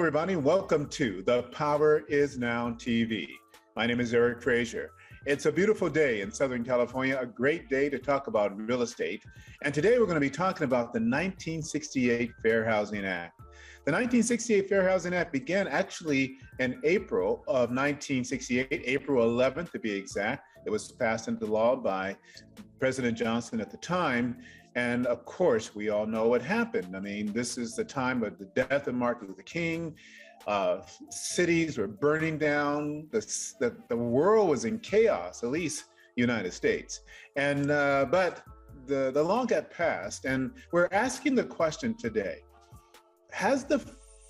everybody. Welcome to The Power Is Now TV. My name is Eric Frazier. It's a beautiful day in Southern California, a great day to talk about real estate. And today we're going to be talking about the 1968 Fair Housing Act. The 1968 Fair Housing Act began actually in April of 1968, April 11th to be exact. It was passed into law by President Johnson at the time. And of course, we all know what happened. I mean, this is the time of the death of Martin Luther King. Cities were burning down. The world was in chaos, at least United States. And but the law got passed, and we're asking the question today: has the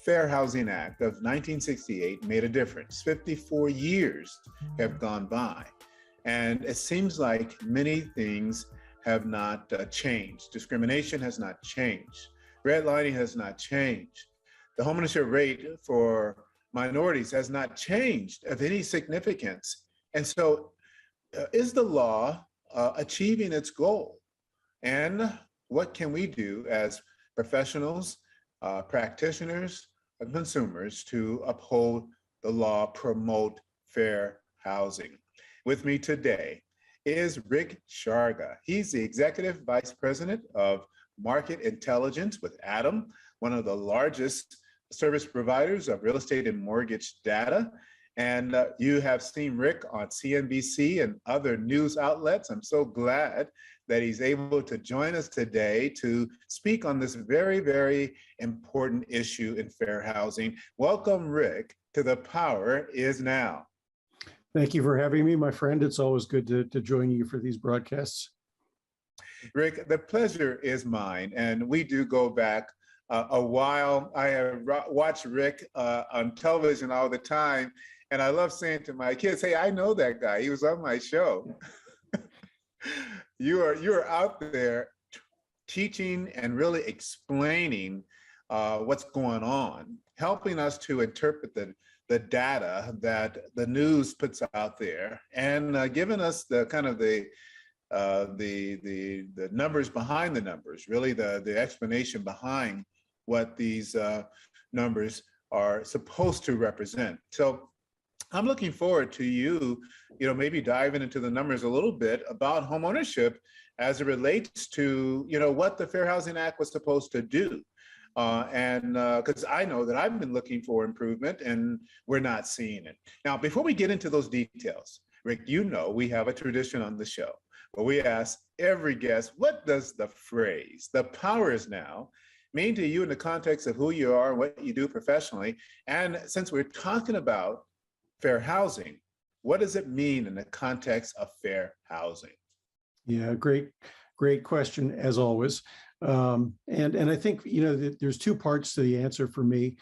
Fair Housing Act of 1968 made a difference? 54 years have gone by, and it seems like many things have not changed. Discrimination has not changed. Redlining has not changed. The homeownership rate for minorities has not changed of any significance. And so is the law achieving its goal? And what can we do as professionals, practitioners, and consumers to uphold the law, promote fair housing? With me today is Rick Sharga. He's the Executive Vice President of Market Intelligence with Adam, one of the largest service providers of real estate and mortgage data. And you have seen Rick on CNBC and other news outlets. I'm so glad that he's able to join us today to speak on this very, very important issue in fair housing. Welcome, Rick, to The Power Is Now. Thank you for having me, my friend. It's always good to join you for these broadcasts. Rick, the pleasure is mine, and we do go back a while. I have watched Rick on television all the time, and I love saying to my kids, hey, I know that guy. He was on my show. You are out there teaching and really explaining what's going on, helping us to interpret the data that the news puts out there, and giving us the kind of the numbers behind the numbers, really the explanation behind what these numbers are supposed to represent. So I'm looking forward to you maybe diving into the numbers a little bit about homeownership as it relates to, what the Fair Housing Act was supposed to do. And because I know that I've been looking for improvement and we're not seeing it. Now, before we get into those details, Rick, we have a tradition on the show where we ask every guest, what does the phrase, the power is now, mean to you in the context of who you are and what you do professionally? And since we're talking about fair housing, what does it mean in the context of fair housing? Yeah, great question as always. And I think, there's two parts to the answer for me.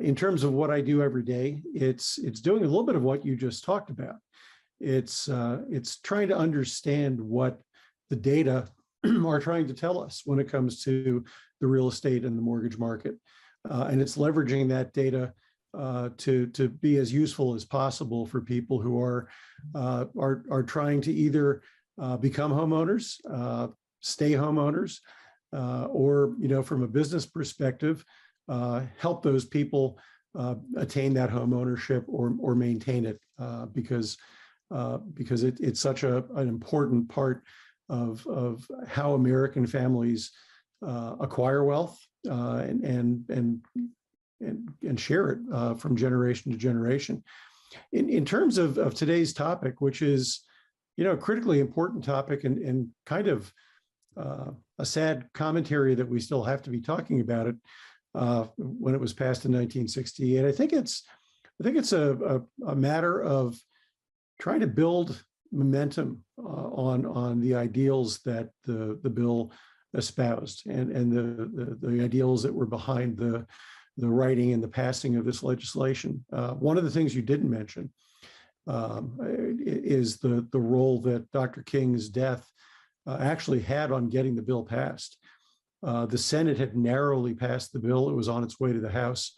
In terms of what I do every day, it's doing a little bit of what you just talked about. It's trying to understand what the data are trying to tell us when it comes to the real estate and the mortgage market. And it's leveraging that data to be as useful as possible for people who are trying to either become homeowners, stay homeowners, or, from a business perspective, help those people attain that home ownership or maintain it, because it's such an important part of how American families acquire wealth and share it from generation to generation. In terms of today's topic, which is, a critically important topic and kind of a sad commentary that we still have to be talking about it when it was passed in 1968. I think it's a matter of trying to build momentum on the ideals that the bill espoused and the ideals that were behind the writing and the passing of this legislation. One of the things you didn't mention is the role that Dr. King's death actually had on getting the bill passed. The Senate had narrowly passed the bill. It was on its way to the House,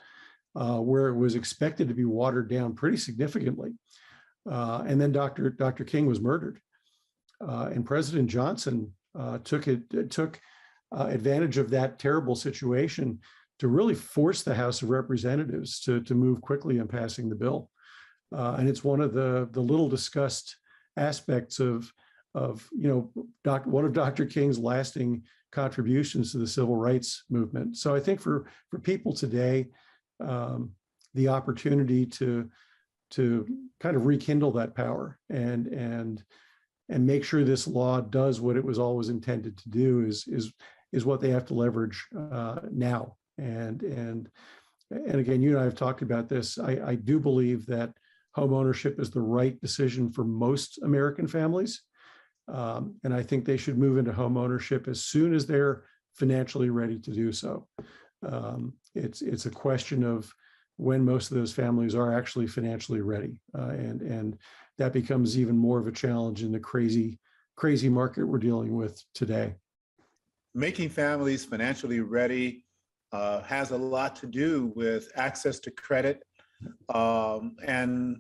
where it was expected to be watered down pretty significantly. And then Dr. King was murdered. And President Johnson took advantage of that terrible situation really force the House of Representatives to move quickly in passing the bill. And it's one of the little discussed aspects of one of Dr. King's lasting contributions to the civil rights movement. So I think for people today, the opportunity to kind of rekindle that power and make sure this law does what it was always intended to do is what they have to leverage now. And again, you and I have talked about this. I do believe that home ownership is the right decision for most American families. And I think they should move into home ownership as soon as they're financially ready to do so. It's a question of when most of those families are actually financially ready. And that becomes even more of a challenge in the crazy market we're dealing with today. Making families financially ready has a lot to do with access to credit, and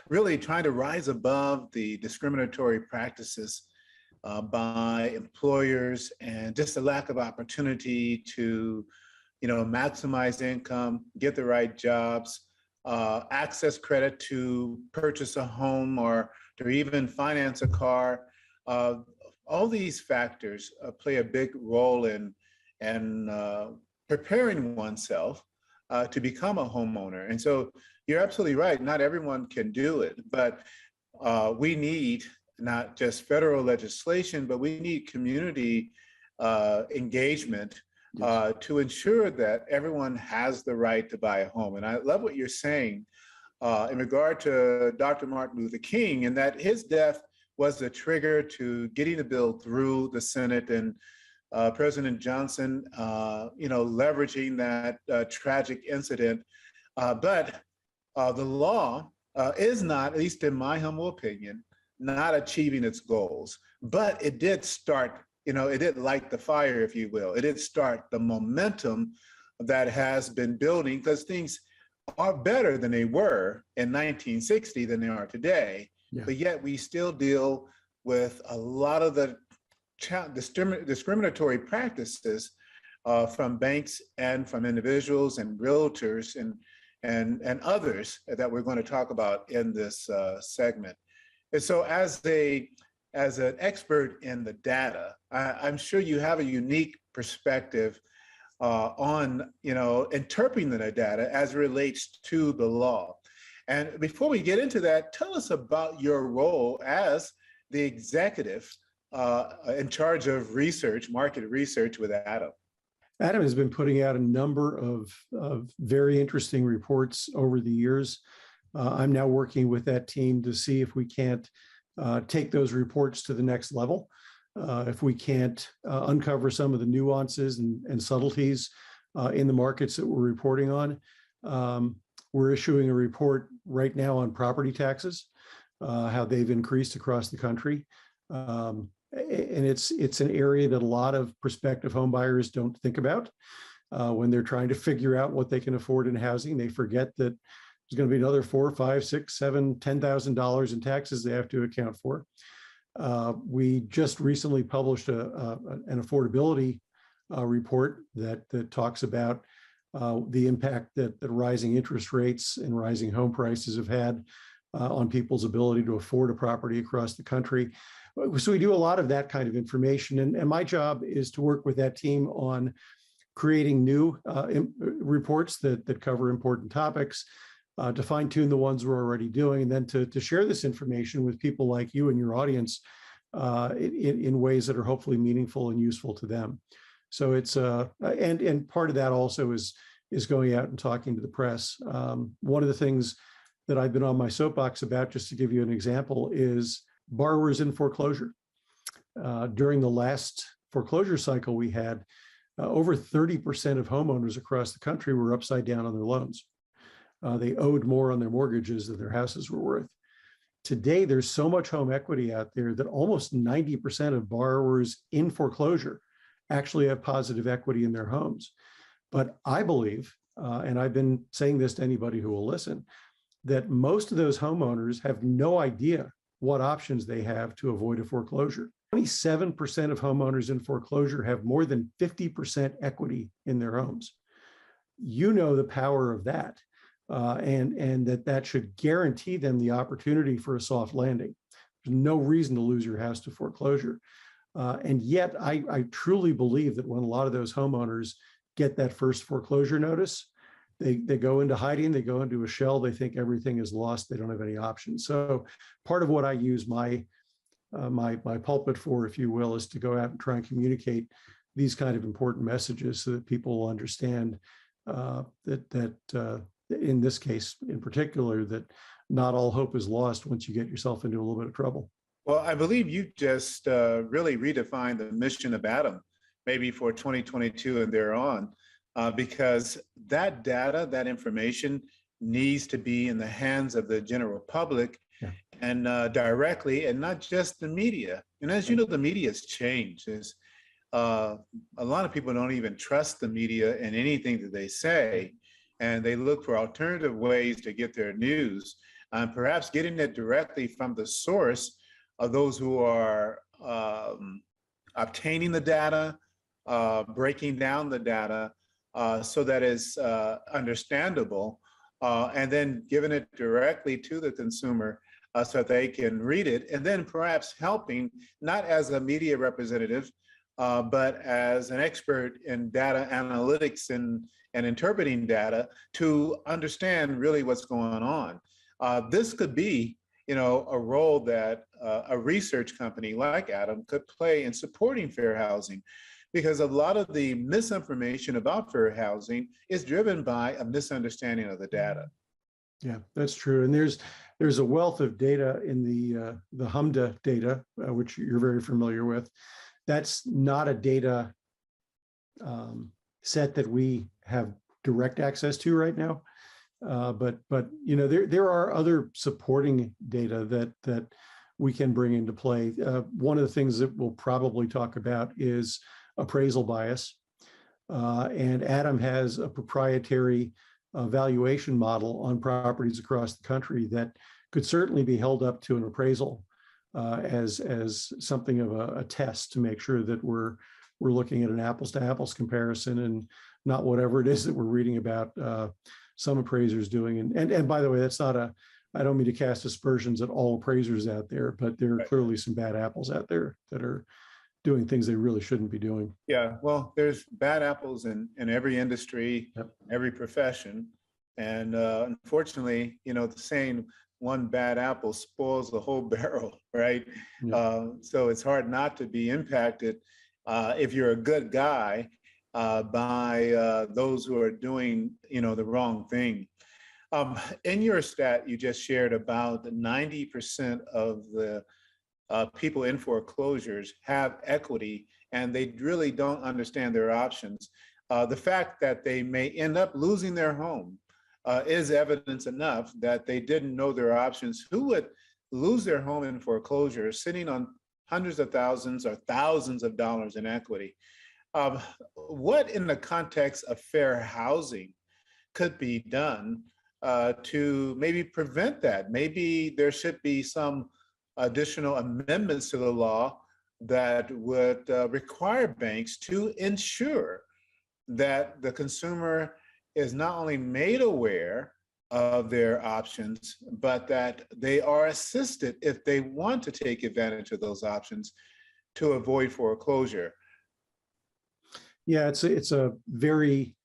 really trying to rise above the discriminatory practices by employers and just a lack of opportunity to, maximize income, get the right jobs, access credit to purchase a home or to even finance a car. All these factors play a big role in preparing oneself to become a homeowner. And so you're absolutely right. Not everyone can do it, but we need not just federal legislation, but we need community engagement to ensure that everyone has the right to buy a home. And I love what you're saying in regard to Dr. Martin Luther King, and that his death was the trigger to getting the bill through the Senate, and President Johnson, leveraging that tragic incident. But the law is not, at least in my humble opinion, not achieving its goals. But it did start, it did light the fire, if you will. It did start the momentum that has been building, because things are better than they were in 1960 than they are today. Yeah. But yet we still deal with a lot of the discriminatory practices from banks and from individuals and realtors and others that we're going to talk about in this segment. And so as an expert in the data, I'm sure you have a unique perspective on interpreting the data as it relates to the law. And before we get into that, tell us about your role as the executive in charge of research, market research with Adam. Adam has been putting out a number of very interesting reports over the years. I'm now working with that team to see if we can't take those reports to the next level. If we can't uncover some of the nuances and subtleties in the markets that we're reporting on. We're issuing a report right now on property taxes, how they've increased across the country. And it's an area that a lot of prospective home buyers don't think about when they're trying to figure out what they can afford in housing. They forget that there's going to be another $4, $5, $6, $7, $10,000 in taxes they have to account for. We just recently published an affordability report that talks about the impact that the rising interest rates and rising home prices have had on people's ability to afford a property across the country. So we do a lot of that kind of information. And my job is to work with that team on creating new reports that cover important topics, to fine tune the ones we're already doing, and then to share this information with people like you and your audience in ways that are hopefully meaningful and useful to them. So it's and part of that also is going out and talking to the press. One of the things that I've been on my soapbox about, just to give you an example, is borrowers in foreclosure. During the last foreclosure cycle we had, over 30% of homeowners across the country were upside down on their loans. They owed more on their mortgages than their houses were worth. Today, there's so much home equity out there that almost 90% of borrowers in foreclosure actually have positive equity in their homes. But I believe, and I've been saying this to anybody who will listen, that most of those homeowners have no idea what options they have to avoid a foreclosure. 27% of homeowners in foreclosure have more than 50% equity in their homes. you know the power of that, and that should guarantee them the opportunity for a soft landing. There's no reason to lose your house to foreclosure. And yet, I truly believe that when a lot of those homeowners get that first foreclosure notice, they go into hiding, they go into a shell, they think everything is lost, they don't have any options. So part of what I use my pulpit for, if you will, is to go out and try and communicate these kind of important messages so that people will understand that in this case in particular, that not all hope is lost once you get yourself into a little bit of trouble. Well, I believe you just really redefined the mission of Adam, maybe for 2022 and thereon, because that data, that information needs to be in the hands of the general public. Yeah. And directly, and not just the media. And as you know, the media has changed. A lot of people don't even trust the media in anything that they say, and they look for alternative ways to get their news, perhaps getting it directly from the source of those who are obtaining the data, breaking down the data so that it's understandable, and then giving it directly to the consumer so that they can read it, and then perhaps helping, not as a media representative, but as an expert in data analytics and interpreting data to understand really what's going on. This could be, a role that a research company like Adam could play in supporting fair housing, because a lot of the misinformation about fair housing is driven by a misunderstanding of the data. Yeah, that's true. And there's a wealth of data in the HMDA data, which you're very familiar with. That's not a data set that we have direct access to right now. But there are other supporting data that we can bring into play. One of the things that we'll probably talk about is appraisal bias. And Adam has a proprietary valuation model on properties across the country that could certainly be held up to an appraisal as something of a test to make sure that we're looking at an apples to apples comparison and not whatever it is that we're reading about some appraisers doing. And by the way, that's not I don't mean to cast aspersions at all appraisers out there, but there are clearly some bad apples out there that are doing things they really shouldn't be doing. Yeah, well, there's bad apples in every industry, yep, every profession. And unfortunately, the saying, one bad apple spoils the whole barrel, right? Yep. So it's hard not to be impacted if you're a good guy by those who are doing, the wrong thing. In your stat, you just shared about 90% of the people in foreclosures have equity, and they really don't understand their options. The fact that they may end up losing their home is evidence enough that they didn't know their options. Who would lose their home in foreclosure sitting on hundreds of thousands or thousands of dollars in equity? What in the context of fair housing could be done to maybe prevent that? Maybe there should be some additional amendments to the law that would require banks to ensure that the consumer is not only made aware of their options, but that they are assisted if they want to take advantage of those options to avoid foreclosure. Yeah, it's a very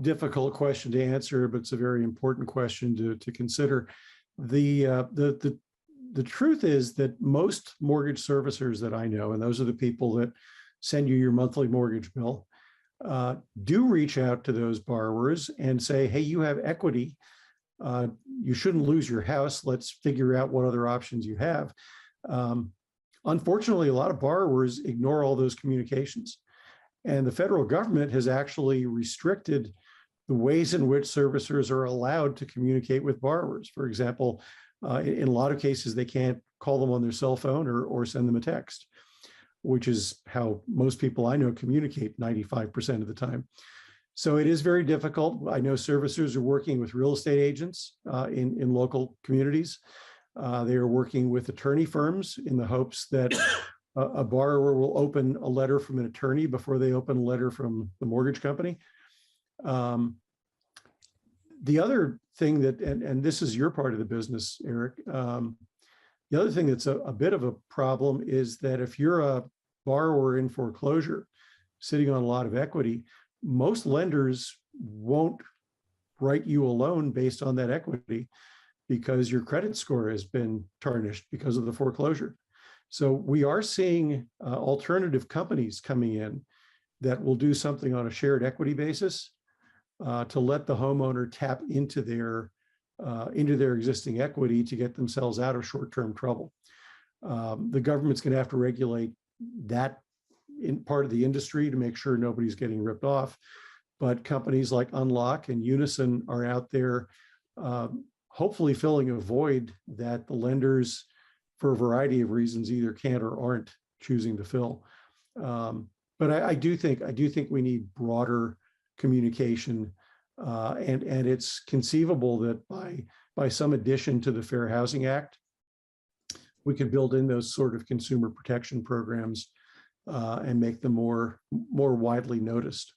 difficult question to answer, but it's a very important question to consider. The truth is that most mortgage servicers that I know, and those are the people that send you your monthly mortgage bill, do reach out to those borrowers and say, hey, you have equity. You shouldn't lose your house. Let's figure out what other options you have. Unfortunately, a lot of borrowers ignore all those communications. And the federal government has actually restricted the ways in which servicers are allowed to communicate with borrowers. For example, in a lot of cases, they can't call them on their cell phone or send them a text, which is how most people I know communicate 95% of the time. So it is very difficult. I know servicers are working with real estate agents in local communities. They are working with attorney firms in the hopes that a borrower will open a letter from an attorney before they open a letter from the mortgage company. The other thing that, and this is your part of the business, Eric, the other thing that's a bit of a problem is that if you're a borrower in foreclosure sitting on a lot of equity, most lenders won't write you a loan based on that equity because your credit score has been tarnished because of the foreclosure. So we are seeing alternative companies coming in that will do something on a shared equity basis to let the homeowner tap into their existing equity to get themselves out of short-term trouble. The government's going to have to regulate that in part of the industry to make sure nobody's getting ripped off. But companies like Unlock and Unison are out there hopefully filling a void that the lenders, for a variety of reasons, either can't or aren't choosing to fill. But I do think we need broader communication, and it's conceivable that by some addition to the Fair Housing Act, we could build in those sort of consumer protection programs and make them more widely noticed.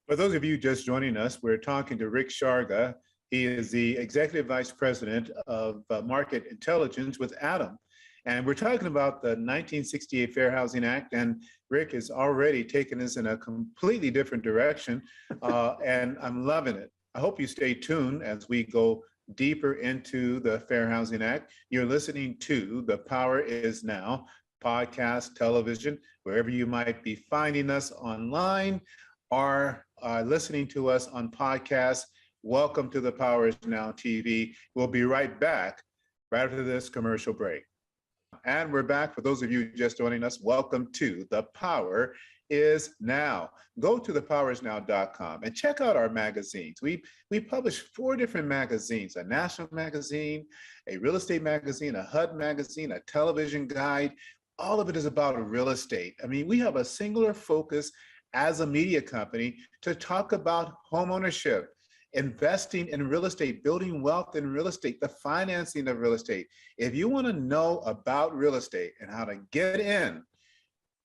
For those of you just joining us, we're talking to Rick Sharga. He is the Executive Vice President of Market Intelligence with Adam. And we're talking about the 1968 Fair Housing Act. And Rick has already taken us in a completely different direction. And I'm loving it. I hope you stay tuned as we go deeper into the Fair Housing Act. You're listening to The Power Is Now podcast, television, wherever you might be finding us online or listening to us on podcasts. Welcome to The Power Is Now TV. We'll be right back right after this commercial break. And we're back. For those of you just joining us, welcome to The Power Is Now. Go to thepowerisnow.com and check out our magazines. We publish 4 different magazines: a national magazine, a real estate magazine, a HUD magazine, a television guide. All of it is about real estate. I mean, we have a singular focus as a media company to talk about homeownership, investing in real estate, building wealth in real estate, the financing of real estate. If you want to know about real estate and how to get in,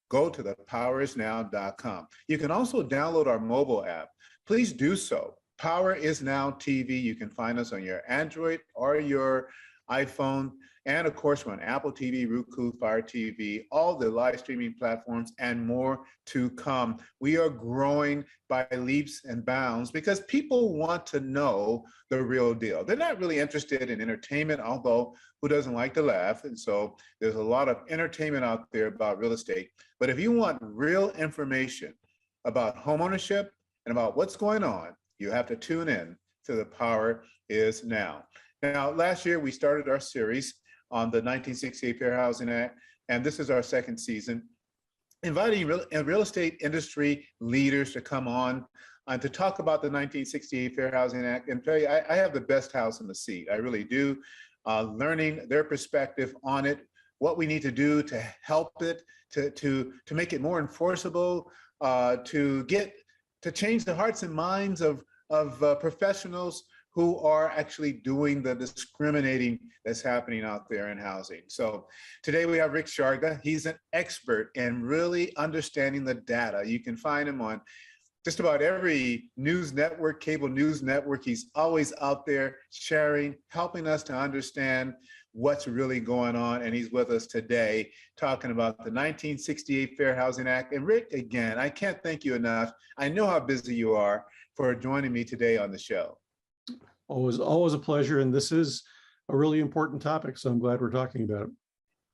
go to thepowerisnow.com. You can also download our mobile app. Please do so. Power Is Now TV. You can find us on your Android or your iPhone. And of course, we're on Apple TV, Roku, Fire TV, all the live streaming platforms, and more to come. We are growing by leaps and bounds because people want to know the real deal. They're not really interested in entertainment, although who doesn't like to laugh? And so there's a lot of entertainment out there about real estate. But if you want real information about homeownership and about what's going on, you have to tune in to The Power Is Now. Now, last year we started our series on the 1968 Fair Housing Act, and this is our 2nd season, inviting real estate industry leaders to come on and to talk about the 1968 Fair Housing Act. And tell you, I have the best house in the seat. I really do. Learning their perspective on it, what we need to do to help it, to make it more enforceable, to change the hearts and minds of professionals who are actually doing the discriminating that's happening out there in housing. So today we have Rick Sharga. He's an expert in really understanding the data. You can find him on just about every news network, cable news network. He's always out there sharing, helping us to understand what's really going on. And he's with us today talking about the 1968 Fair Housing Act. And Rick, again, I can't thank you enough. I know how busy you are for joining me today on the show. Always a pleasure. And this is a really important topic, so I'm glad we're talking about it.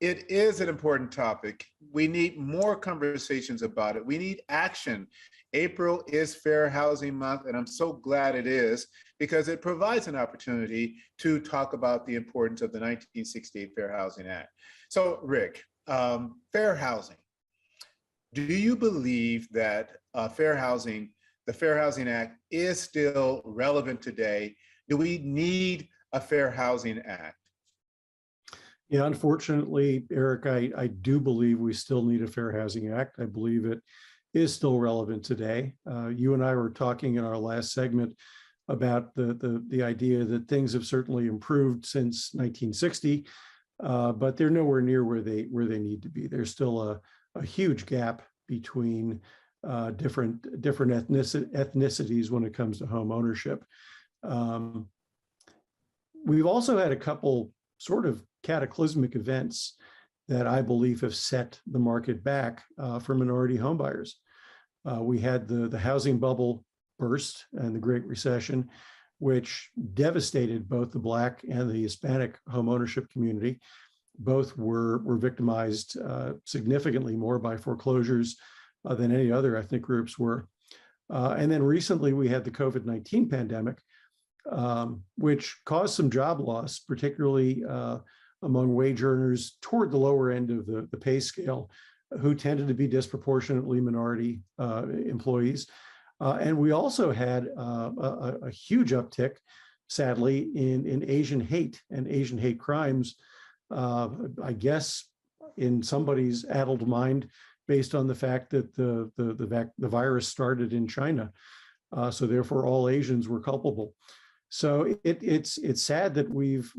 It is an important topic. We need more conversations about it. We need action. April is Fair Housing Month, and I'm so glad it is because it provides an opportunity to talk about the importance of the 1968 Fair Housing Act. So, Rick, fair housing. Do you believe that the Fair Housing Act is still relevant today? Do we need a Fair Housing Act? Yeah, unfortunately, Eric, I do believe we still need a Fair Housing Act. I believe it is still relevant today. You and I were talking in our last segment about the idea that things have certainly improved since 1960, but they're nowhere near where they need to be. There's still a huge gap between different ethnicities when it comes to home ownership. We've also had a couple sort of cataclysmic events that I believe have set the market back for minority homebuyers. We had the housing bubble burst and the Great Recession, which devastated both the Black and the Hispanic homeownership community. Both were victimized significantly more by foreclosures than any other ethnic groups were. And then recently we had the COVID-19 pandemic, which caused some job loss, particularly among wage earners toward the lower end of the pay scale, who tended to be disproportionately minority employees. And we also had a huge uptick, sadly, in Asian hate and Asian hate crimes, I guess in somebody's addled mind, based on the fact that the virus started in China. So therefore all Asians were culpable. So it's sad that we've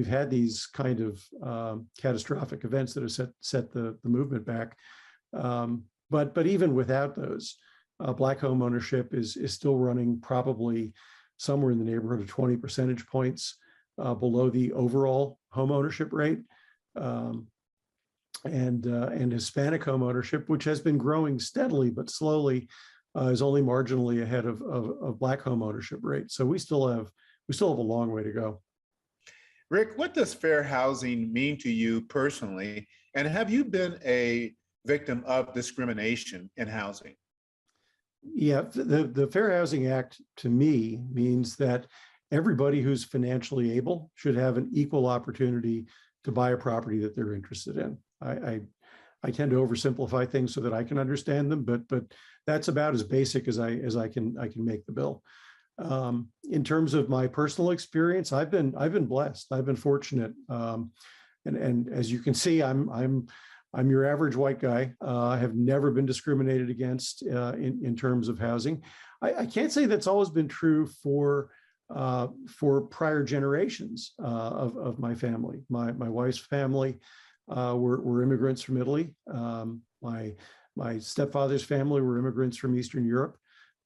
had these kind of catastrophic events that have set the movement back. But even without those, Black home ownership is still running probably somewhere in the neighborhood of 20 percentage points below the overall home ownership rate. And Hispanic home ownership, which has been growing steadily but slowly, is only marginally ahead of Black home ownership rate. So we still have a long way to go. Rick, what does fair housing mean to you personally? And have you been a victim of discrimination in housing? Yeah, the Fair Housing Act to me means that everybody who's financially able should have an equal opportunity to buy a property that they're interested in. I tend to oversimplify things so that I can understand them, but that's about as basic as I can make the bill. In terms of my personal experience, I've been blessed. I've been fortunate, and as you can see, I'm your average white guy. I have never been discriminated against in terms of housing. I can't say that's always been true for prior generations of my family. My wife's family were immigrants from Italy. My stepfather's family were immigrants from Eastern Europe.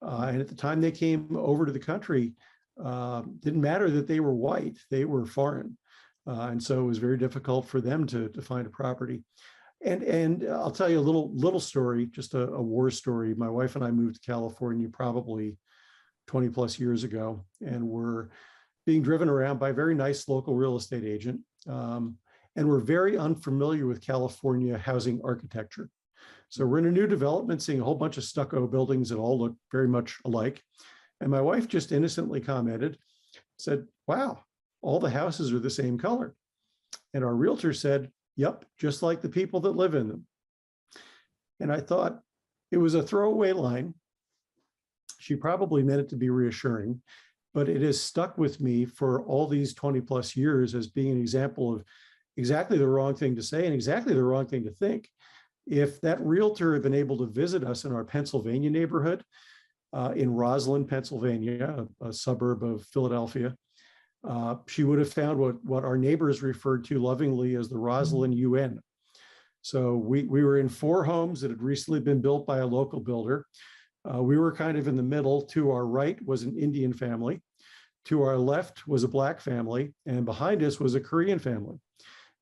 And at the time they came over to the country, didn't matter that they were white, they were foreign. And so it was very difficult for them to find a property. And I'll tell you a little story, just a war story. My wife and I moved to California probably 20 plus years ago, and we're being driven around by a very nice local real estate agent. And we're very unfamiliar with California housing architecture. So we're in a new development, seeing a whole bunch of stucco buildings that all look very much alike. And my wife just innocently commented, said, "Wow, all the houses are the same color." And our realtor said, "Yep, just like the people that live in them." And I thought it was a throwaway line. She probably meant it to be reassuring, but it has stuck with me for all these 20 plus years as being an example of exactly the wrong thing to say and exactly the wrong thing to think. If that realtor had been able to visit us in our Pennsylvania neighborhood, in Roslyn, Pennsylvania, a suburb of Philadelphia, she would have found what our neighbors referred to lovingly as the Roslyn UN. So we were in 4 homes that had recently been built by a local builder. We were kind of in the middle. To our right was an Indian family. To our left was a Black family. And behind us was a Korean family.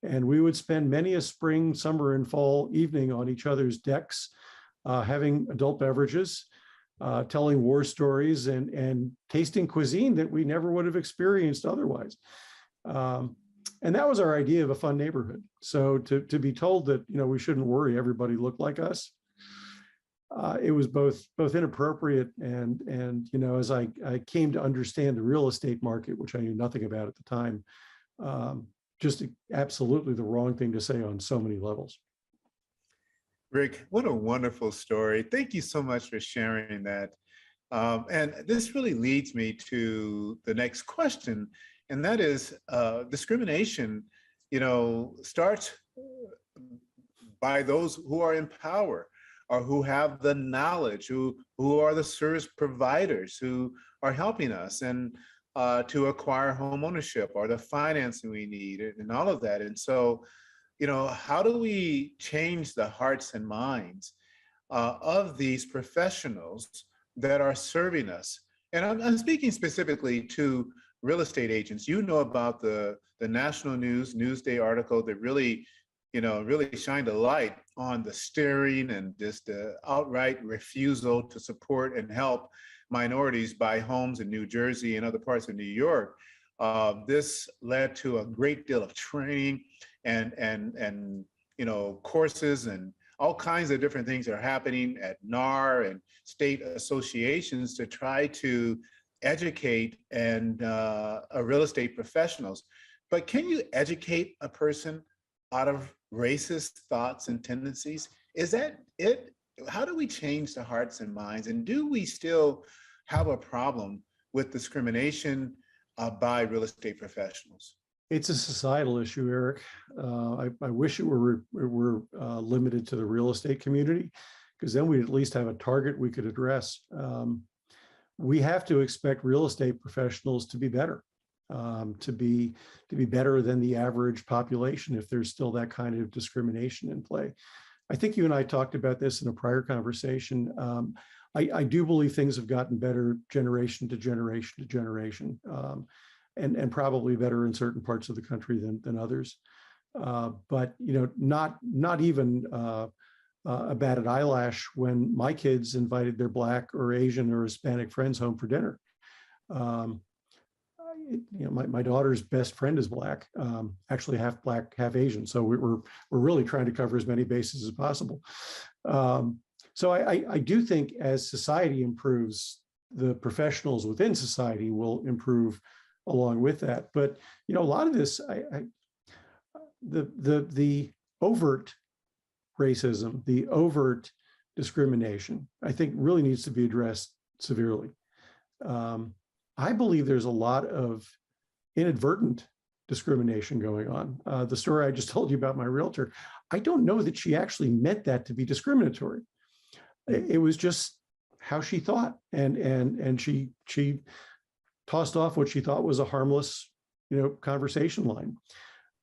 And we would spend many a spring, summer, and fall evening on each other's decks, having adult beverages, telling war stories, and tasting cuisine that we never would have experienced otherwise. And that was our idea of a fun neighborhood. So to be told that, we shouldn't worry, everybody looked like us, it was both inappropriate and as I came to understand the real estate market, which I knew nothing about at the time, just absolutely the wrong thing to say on so many levels. Rick, what a wonderful story. Thank you so much for sharing that. And this really leads me to the next question, and that is discrimination, starts by those who are in power or who have the knowledge, who are the service providers who are helping us and to acquire home ownership or the financing we need and all of that. And so, how do we change the hearts and minds of these professionals that are serving us. And I'm speaking specifically to real estate agents. You know about the national news, Newsday article that really, really shined a light on the steering and just the outright refusal to support and help minorities buy homes in New Jersey and other parts of New York. This led to a great deal of training and courses and all kinds of different things are happening at NAR and state associations to try to educate and real estate professionals. But can you educate a person out of racist thoughts and tendencies? Is that it? How do we change the hearts and minds? And do we still have a problem with discrimination by real estate professionals? It's a societal issue, Eric. I wish it were limited to the real estate community, because then we'd at least have a target we could address. We have to expect real estate professionals to be better, to be better than the average population if there's still that kind of discrimination in play. I think you and I talked about this in a prior conversation. I do believe things have gotten better generation to generation to generation. And probably better in certain parts of the country than others. But not even a batted eyelash when my kids invited their Black or Asian or Hispanic friends home for dinner. My daughter's best friend is Black, actually half Black, half Asian. So we're really trying to cover as many bases as possible. So I do think as society improves, the professionals within society will improve along with that. But a lot of this, the overt racism, the overt discrimination, I think really needs to be addressed severely. I believe there's a lot of inadvertent discrimination going on. The story I just told you about my realtor, I don't know that she actually meant that to be discriminatory. It was just how she thought, and she tossed off what she thought was a harmless, conversation line.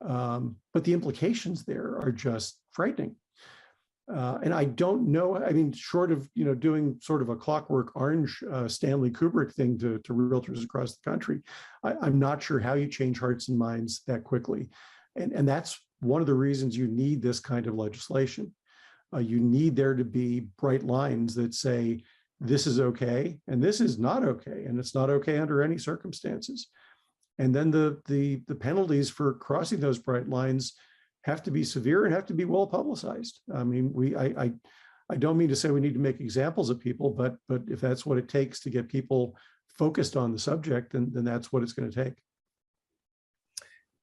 But the implications there are just frightening. And I don't know, short of, doing sort of a Clockwork Orange Stanley Kubrick thing to realtors across the country, I'm not sure how you change hearts and minds that quickly. And that's one of the reasons you need this kind of legislation. You need there to be bright lines that say, this is okay, and this is not okay, and it's not okay under any circumstances. And then the penalties for crossing those bright lines have to be severe and have to be well publicized. I don't mean to say we need to make examples of people, but if that's what it takes to get people focused on the subject, then that's what it's going to take.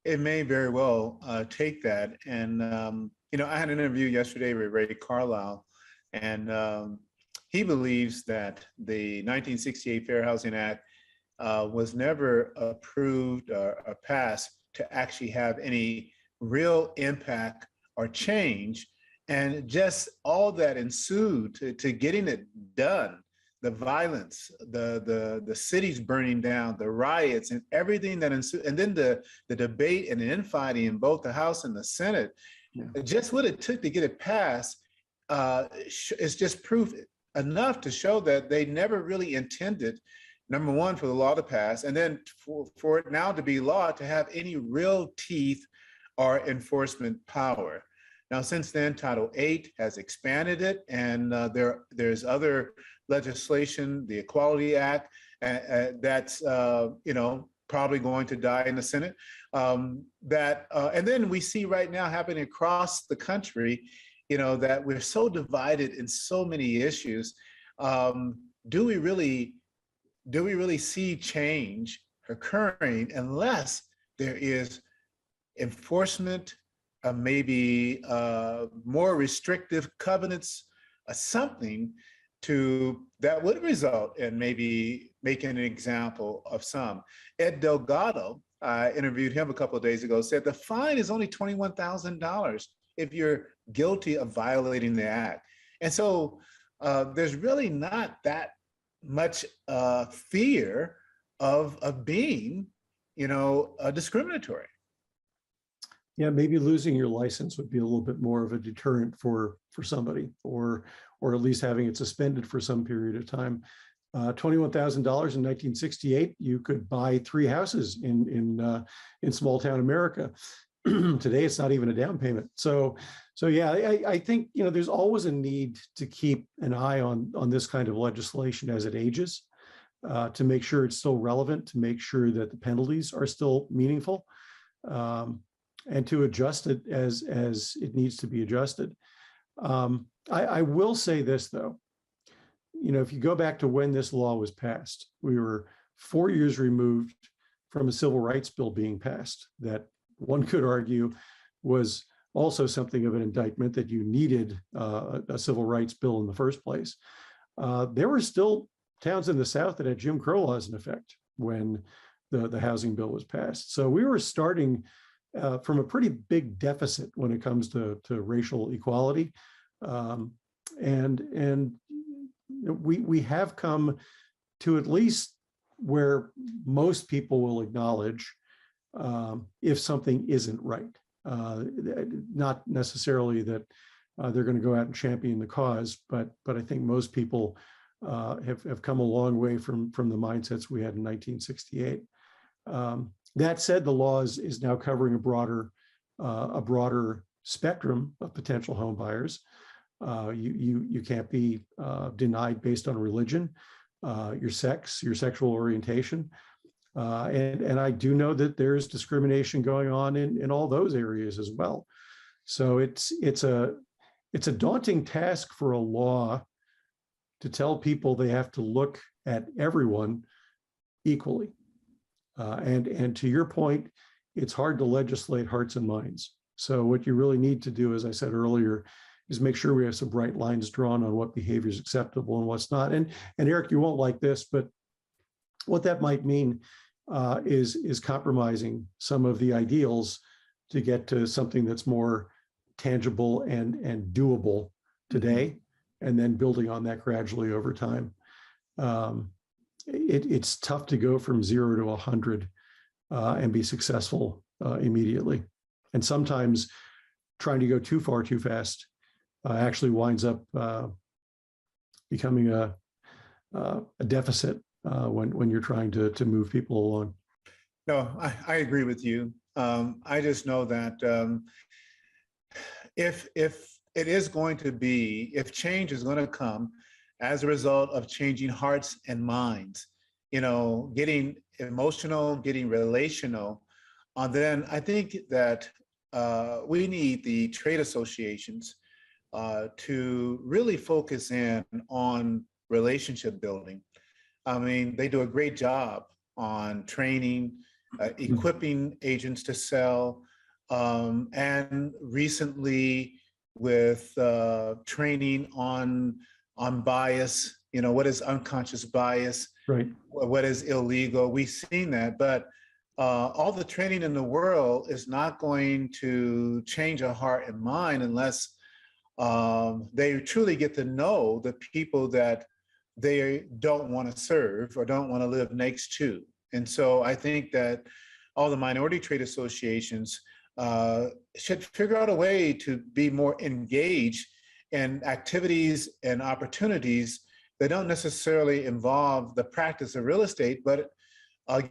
It may very well take that. And I had an interview yesterday with Ray Carlisle, and he believes that the 1968 Fair Housing Act was never approved or passed to actually have any real impact or change. And just all that ensued to getting it done, the violence, the cities burning down, the riots, and everything that ensued, and then the debate and the infighting in both the House and the Senate, just what it took to get it passed is just proof enough to show that they never really intended, number one, for the law to pass, and then for it now to be law to have any real teeth or enforcement power. Now, since then, Title VIII has expanded it, and there's other legislation, the Equality Act, that's probably going to die in the Senate. And then we see right now happening across the country, that we're so divided in so many issues. Do we really see change occurring unless there is enforcement, maybe more restrictive covenants, something that would result in maybe making an example of some? Ed Delgado, I interviewed him a couple of days ago, said the fine is only $21,000 if you're guilty of violating the act. And so there's really not that much fear of being, discriminatory. Yeah, maybe losing your license would be a little bit more of a deterrent for somebody, or at least having it suspended for some period of time. $21,000 in 1968, you could buy 3 houses in small town America. Today, it's not even a down payment. So yeah, I think there's always a need to keep an eye on this kind of legislation as it ages, to make sure it's still relevant, to make sure that the penalties are still meaningful, and to adjust it as it needs to be adjusted. I will say this though, if you go back to when this law was passed, we were 4 years removed from a civil rights bill being passed that one could argue was also something of an indictment that you needed a civil rights bill in the first place. There were still towns in the South that had Jim Crow laws in effect when the housing bill was passed. So we were starting from a pretty big deficit when it comes to racial equality. And we have come to at least where most people will acknowledge if something isn't right. Not necessarily that they're going to go out and champion the cause, but I think most people have come a long way from the mindsets we had in 1968. That said, the law is now covering a broader spectrum of potential home buyers. You can't be denied based on religion, your sex, your sexual orientation. And I do know that there's discrimination going on in all those areas as well. So it's a daunting task for a law to tell people they have to look at everyone equally. And to your point, it's hard to legislate hearts and minds. So what you really need to do, as I said earlier, is make sure we have some bright lines drawn on what behavior is acceptable and what's not. And Eric, you won't like this, but what that might mean is compromising some of the ideals to get to something that's more tangible and doable today, and then building on that gradually over time. It's tough to go from 0 to 100 and be successful immediately. And sometimes trying to go too far too fast actually winds up becoming a deficit when you're trying to move people along. No, I agree with you. I just know that if it is going to be, if change is going to come as a result of changing hearts and minds, getting emotional, getting relational, then I think that we need the trade associations to really focus in on relationship building. I mean, they do a great job on training, equipping agents to sell, and recently with training on bias, what is unconscious bias, right? What is illegal. We've seen that, but all the training in the world is not going to change a heart and mind unless they truly get to know the people that they don't want to serve or don't want to live next to. And so I think that all the minority trade associations should figure out a way to be more engaged in activities and opportunities that don't necessarily involve the practice of real estate, but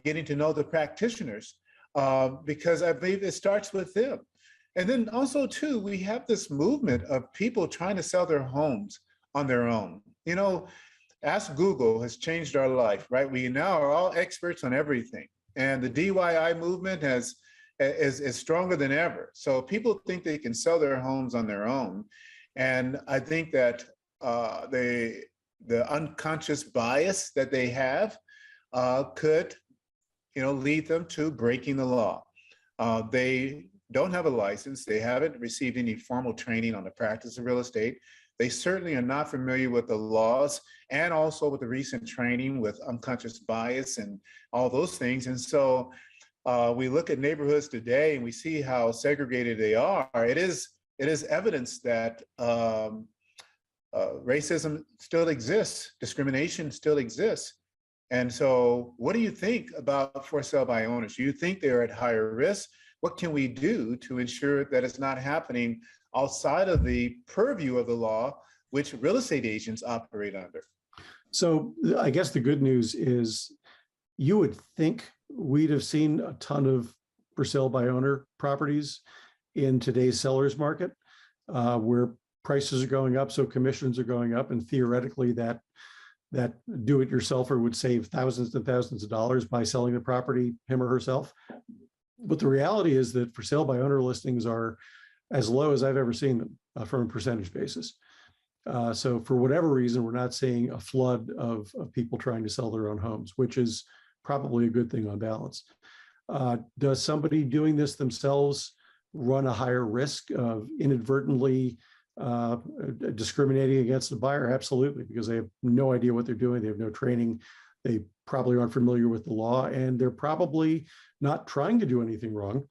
getting to know the practitioners, because I believe it starts with them. And then also too, we have this movement of people trying to sell their homes on their own. Ask Google has changed our life, right? We now are all experts on everything. And the DIY movement is stronger than ever. So people think they can sell their homes on their own. And I think that the unconscious bias that they have could, lead them to breaking the law. They don't have a license. They haven't received any formal training on the practice of real estate. They certainly are not familiar with the laws and also with the recent training with unconscious bias and all those things. And so we look at neighborhoods today and we see how segregated they are. It is evidence that racism still exists, discrimination still exists. And so what do you think about for sale by owners? Do you think they're at higher risk? what can we do to ensure that it's not happening outside of the purview of the law, which real estate agents operate under? So I guess the good news is you would think we'd have seen a ton of for sale by owner properties in today's seller's market, where prices are going up, so commissions are going up, and theoretically that do-it-yourselfer would save thousands and thousands of dollars by selling the property him or herself. But the reality is that for sale by owner listings are as low as I've ever seen them from a percentage basis. So for whatever reason, we're not seeing a flood of people trying to sell their own homes, which is probably a good thing on balance. Does somebody doing this themselves run a higher risk of inadvertently discriminating against the buyer? Absolutely, because they have no idea what they're doing. They have no training. They probably aren't familiar with the law, and they're probably not trying to do anything wrong.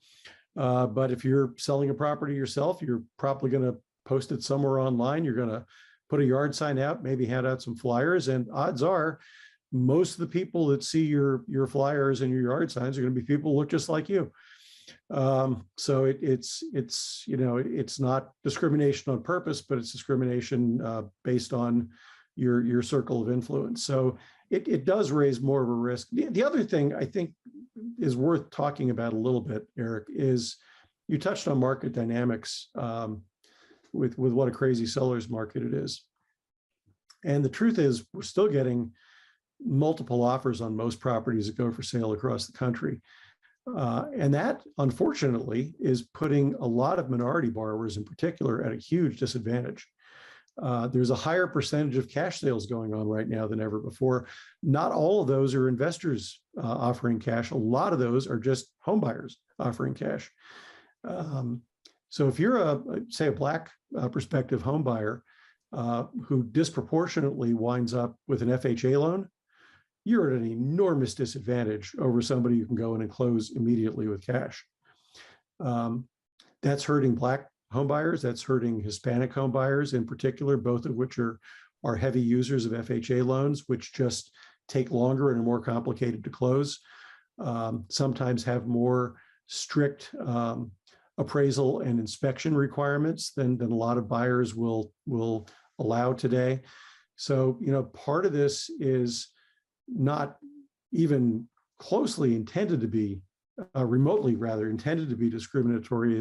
But if you're selling a property yourself, you're probably going to post it somewhere online. You're going to put a yard sign out, maybe hand out some flyers, and odds are most of the people that see your flyers and your yard signs are going to be people who look just like you. So it's not discrimination on purpose, but it's discrimination based on your circle of influence. So it does raise more of a risk. The other thing I think is worth talking about a little bit, Eric, is you touched on market dynamics with what a crazy seller's market it is. And the truth is we're still getting multiple offers on most properties that go for sale across the country. And that, unfortunately, is putting a lot of minority borrowers in particular at a huge disadvantage. There's a higher percentage of cash sales going on right now than ever before. Not all of those are investors offering cash. A lot of those are just home buyers offering cash. So if you're say a Black prospective home buyer who disproportionately winds up with an FHA loan, you're at an enormous disadvantage over somebody who can go in and close immediately with cash. That's hurting Black home buyers. That's hurting Hispanic home buyers in particular, both of which are heavy users of FHA loans, which just take longer and are more complicated to close. Sometimes have more strict appraisal and inspection requirements than a lot of buyers will allow today. So, part of this is not even closely intended to be, remotely rather intended to be discriminatory.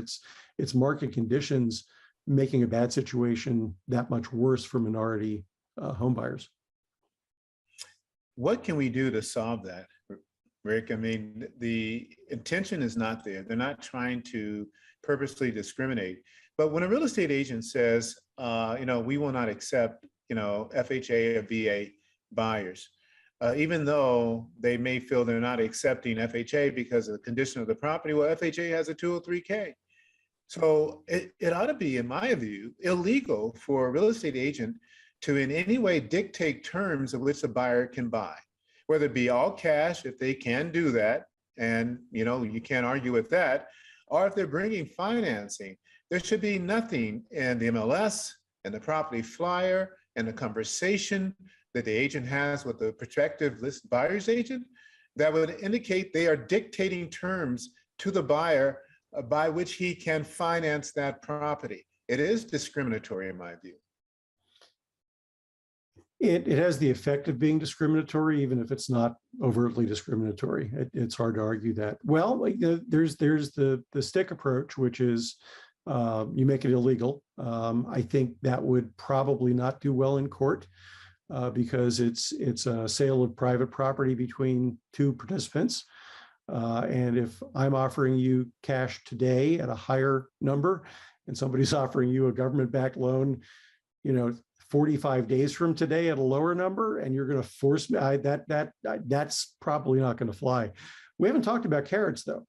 It's market conditions making a bad situation that much worse for minority home buyers. What can we do to solve that, Rick? I mean, the intention is not there. They're not trying to purposely discriminate. But when a real estate agent says, we will not accept, FHA or VA buyers, even though they may feel they're not accepting FHA because of the condition of the property, well, FHA has a 203K. So it ought to be, in my view, illegal for a real estate agent to in any way dictate terms of which the buyer can buy, whether it be all cash, if they can do that, and you can't argue with that, or if they're bringing financing. There should be nothing in the MLS and the property flyer and the conversation that the agent has with the prospective list buyer's agent that would indicate they are dictating terms to the buyer by which he can finance that property. It is discriminatory in my view. It has the effect of being discriminatory, even if it's not overtly discriminatory. It's hard to argue that. Well, there's the stick approach, which is you make it illegal. I think that would probably not do well in court because it's a sale of private property between two participants. And if I'm offering you cash today at a higher number and somebody's offering you a government-backed loan, 45 days from today at a lower number, and you're going to force me, that's probably not going to fly. We haven't talked about carrots, though.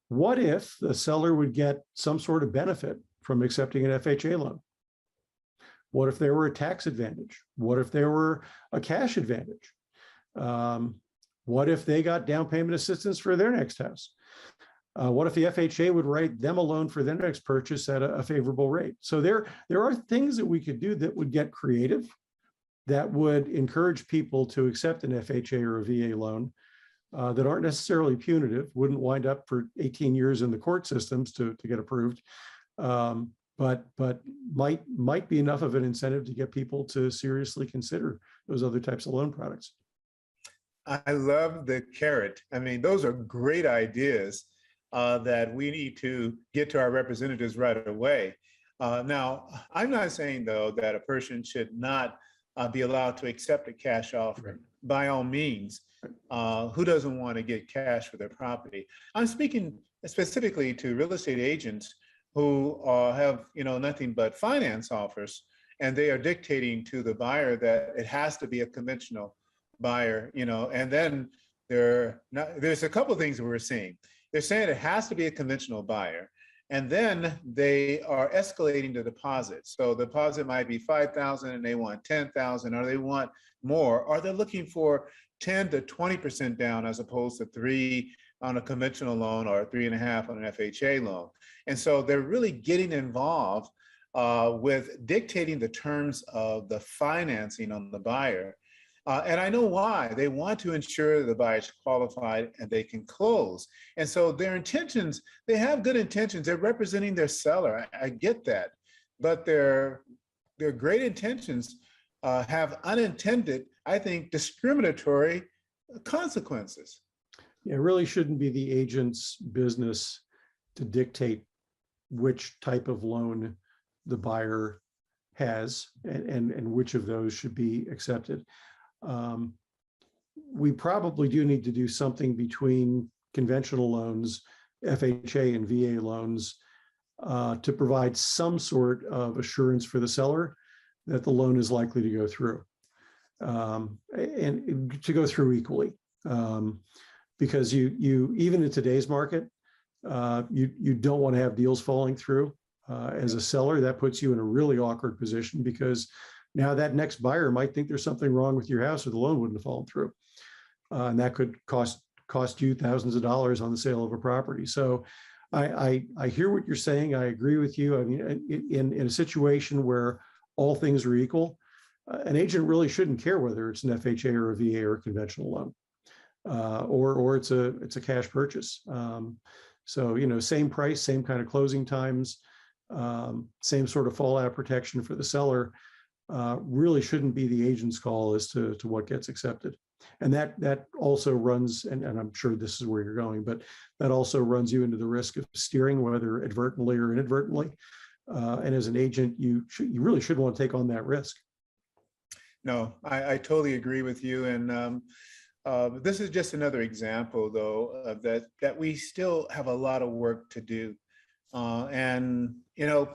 What if the seller would get some sort of benefit from accepting an FHA loan? What if there were a tax advantage? What if there were a cash advantage? What if they got down payment assistance for their next house? What if the FHA would write them a loan for their next purchase at a favorable rate? So there are things that we could do that would get creative, that would encourage people to accept an FHA or a VA loan, that aren't necessarily punitive, wouldn't wind up for 18 years in the court systems to get approved, but might be enough of an incentive to get people to seriously consider those other types of loan products. I love the carrot. I mean, those are great ideas that we need to get to our representatives right away. Now, I'm not saying, though, that a person should not be allowed to accept a cash offer. Right. By all means, who doesn't want to get cash for their property? I'm speaking specifically to real estate agents who have, nothing but finance offers, and they are dictating to the buyer that it has to be a conventional buyer, and then there's a couple of things that we're seeing. They're saying it has to be a conventional buyer, and then they are escalating the deposit. So the deposit might be $5,000 and they want $10,000, or they want more, or they're looking for 10 to 20% down as opposed to 3 on a conventional loan or 3.5 on an FHA loan. And so they're really getting involved with dictating the terms of the financing on the buyer. And I know why. They want to ensure that the buyer is qualified and they can close. And so their intentions, they have good intentions. They're representing their seller. I get that. But their great intentions have unintended, I think, discriminatory consequences. Yeah, it really shouldn't be the agent's business to dictate which type of loan the buyer has and which of those should be accepted. We probably do need to do something between conventional loans, FHA and VA loans, to provide some sort of assurance for the seller that the loan is likely to go through, and to go through equally. Because you even in today's market, you don't want to have deals falling through. As a seller, that puts you in a really awkward position, because now that next buyer might think there's something wrong with your house or the loan wouldn't have fallen through. And that could cost you thousands of dollars on the sale of a property. So I hear what you're saying. I agree with you. I mean, in a situation where all things are equal, an agent really shouldn't care whether it's an FHA or a VA or a conventional loan, or it's a cash purchase. So, same price, same kind of closing times, same sort of fallout protection for the seller. Really shouldn't be the agent's call as to what gets accepted. And that also runs, and I'm sure this is where you're going, but that also runs you into the risk of steering, whether advertently or inadvertently. And as an agent, you really should want to take on that risk. No, I totally agree with you. And this is just another example, though, that we still have a lot of work to do. And,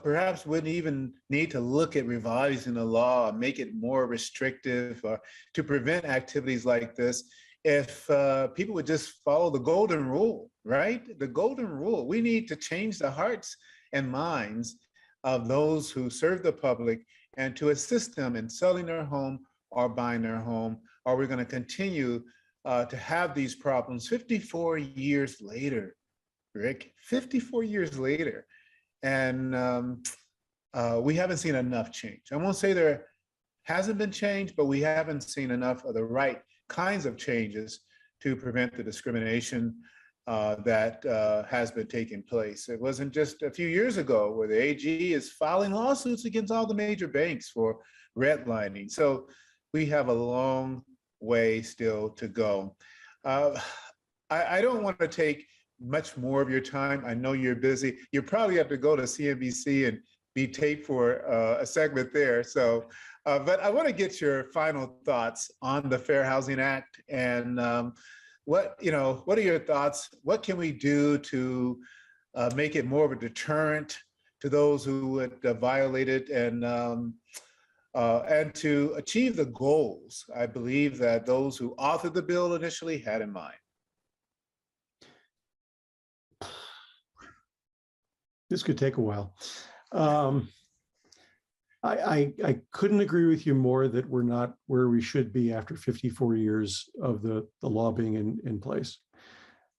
perhaps wouldn't even need to look at revising the law, make it more restrictive, or to prevent activities like this if people would just follow the golden rule, right? The golden rule. We need to change the hearts and minds of those who serve the public and to assist them in selling their home or buying their home, or we're going to continue to have these problems 54 years later. Rick, 54 years later, and we haven't seen enough change. I won't say there hasn't been change, but we haven't seen enough of the right kinds of changes to prevent the discrimination that has been taking place. It wasn't just a few years ago where the AG is filing lawsuits against all the major banks for redlining. So we have a long way still to go. I don't want to take much more of your time. I know you're busy. You probably have to go to CNBC and be taped for a segment there. So, but I want to get your final thoughts on the Fair Housing Act, and what are your thoughts? What can we do to make it more of a deterrent to those who would violate it, and to achieve the goals I believe that those who authored the bill initially had in mind? This could take a while. I couldn't agree with you more that we're not where we should be after 54 years of the law being in place.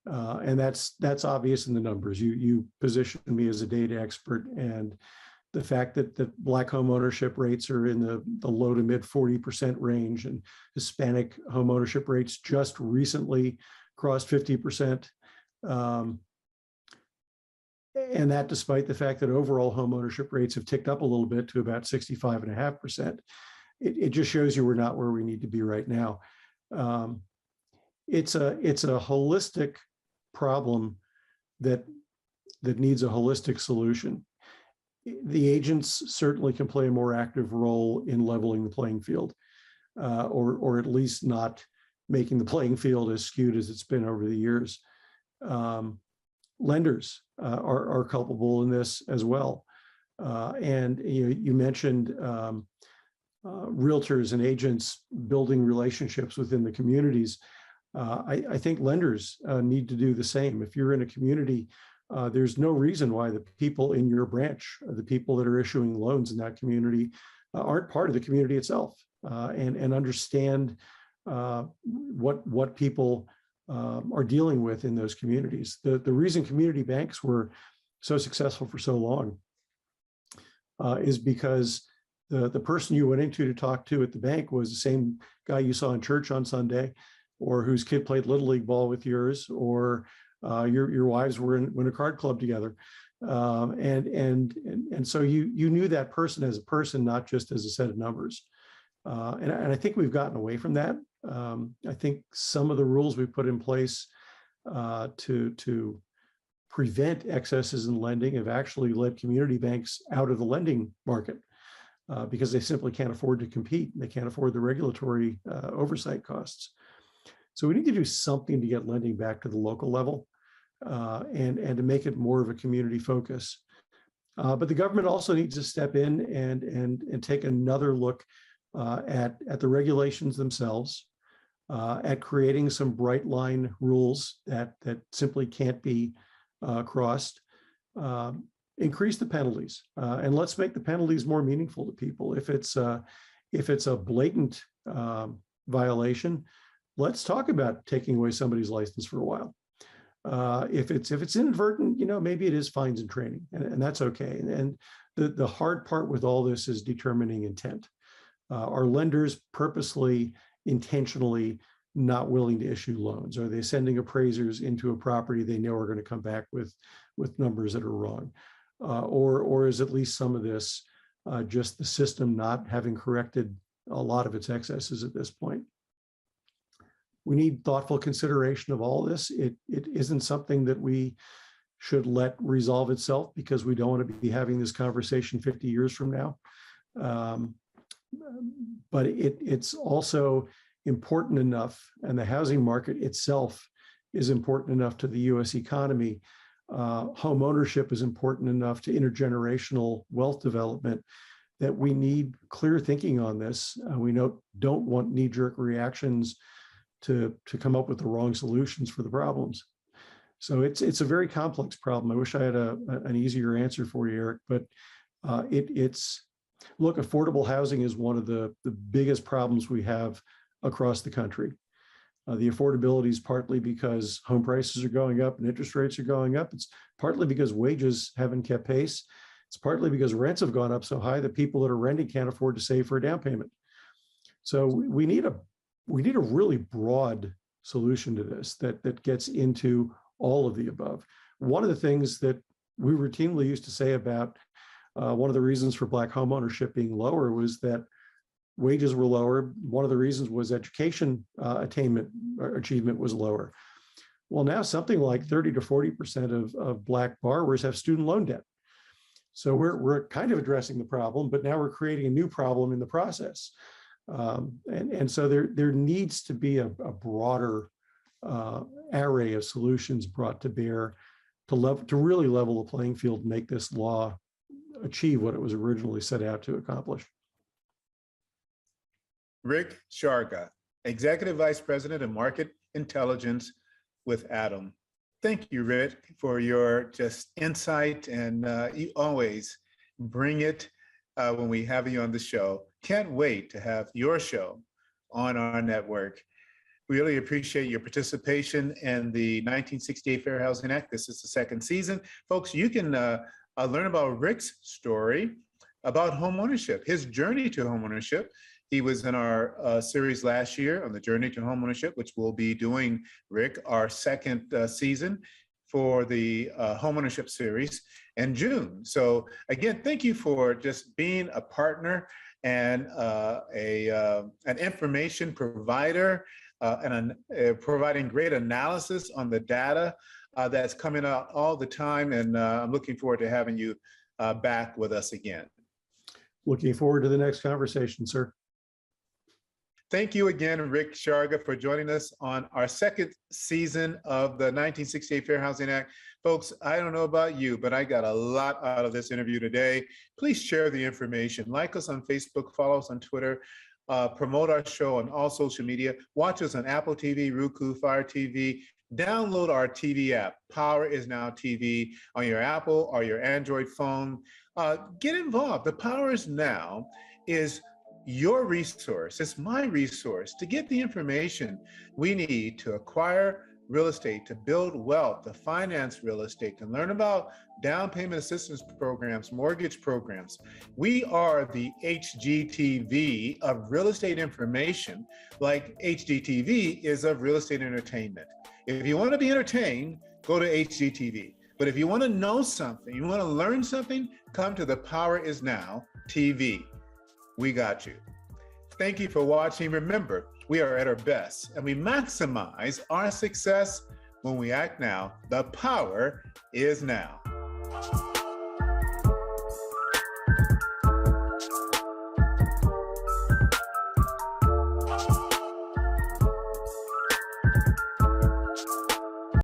And that's obvious in the numbers. You position me as a data expert, and the fact that the Black home ownership rates are in the low to mid 40% range, and Hispanic home ownership rates just recently crossed 50%. And that despite the fact that overall home ownership rates have ticked up a little bit to about 65.5%. It just shows you we're not where we need to be right now. It's a holistic problem that needs a holistic solution. The agents certainly can play a more active role in leveling the playing field, or at least not making the playing field as skewed as it's been over the years. Lenders are culpable in this as well. And you mentioned realtors and agents building relationships within the communities. I think lenders need to do the same. If you're in a community, there's no reason why the people in your branch, the people that are issuing loans in that community, aren't part of the community itself, and understand what people are dealing with in those communities. The reason community banks were so successful for so long is because the person you went into to talk to at the bank was the same guy you saw in church on Sunday, or whose kid played Little League ball with yours, or your wives were in a card club together. And so you knew that person as a person, not just as a set of numbers. And I think we've gotten away from that. I think some of the rules we put in place to prevent excesses in lending have actually led community banks out of the lending market because they simply can't afford to compete. They can't afford the regulatory oversight costs. So we need to do something to get lending back to the local level and to make it more of a community focus. But the government also needs to step in and take another look at the regulations themselves, at creating some bright line rules that simply can't be crossed. Increase the penalties, and let's make the penalties more meaningful to people. If it's a blatant violation, let's talk about taking away somebody's license for a while. If it's inadvertent, maybe it is fines and training, and that's okay. And the hard part with all this is determining intent. Are lenders purposely, intentionally not willing to issue loans? Are they sending appraisers into a property they know are going to come back with numbers that are wrong? Or is at least some of this just the system not having corrected a lot of its excesses at this point? We need thoughtful consideration of all this. It isn't something that we should let resolve itself because we don't want to be having this conversation 50 years from now. But it's also important enough, and the housing market itself is important enough to the U.S. economy. Home ownership is important enough to intergenerational wealth development that we need clear thinking on this. We don't want knee-jerk reactions to come up with the wrong solutions for the problems. So it's a very complex problem. I wish I had an easier answer for you, Eric, but look, affordable housing is one of the biggest problems we have across the country. The affordability is partly because home prices are going up and interest rates are going up. It's partly because wages haven't kept pace. It's partly because rents have gone up so high that people that are renting can't afford to save for a down payment. So we need a really broad solution to this that gets into all of the above. One of the things that we routinely used to say about one of the reasons for Black home ownership being lower was that wages were lower. One of the reasons was education achievement was lower. Well, now something like 30 to 40% of Black borrowers have student loan debt. So we're kind of addressing the problem, but now we're creating a new problem in the process. And so there needs to be a broader array of solutions brought to bear to really level the playing field and make this law achieve what it was originally set out to accomplish. Rick Sharga, Executive Vice President of Market Intelligence with Adam. Thank you, Rick, for your just insight, and you always bring it when we have you on the show. Can't wait to have your show on our network. Really appreciate your participation in the 1968 Fair Housing Act. This is the second season. Folks, you can learn about Rick's story about home ownership, his journey to home ownership. He was in our series last year on the Journey to Homeownership, which we'll be doing, Rick, our second season for the homeownership series in June. So again, thank you for just being a partner and an information provider and providing great analysis on the data that's coming out all the time. And I'm looking forward to having you back with us again. Looking forward to the next conversation, sir. Thank you again, Rick Sharga, for joining us on our second season of the 1968 Fair Housing Act. Folks, I don't know about you, but I got a lot out of this interview today. Please share the information. Like us on Facebook, follow us on Twitter, promote our show on all social media. Watch us on Apple TV, Roku, Fire TV. Download our TV app, Power is Now TV, on your Apple or your Android phone. Get involved. The Power is Now is your resource. It's my resource to get the information we need to acquire real estate, to build wealth, to finance real estate, to learn about down payment assistance programs, mortgage programs. We are the HGTV of real estate information, like HGTV is of real estate entertainment. If you want to be entertained, go to HGTV. But if you want to know something, you want to learn something, come to the Power is Now TV. We got you. Thank you for watching. Remember, we are at our best and we maximize our success when we act now. The power is now.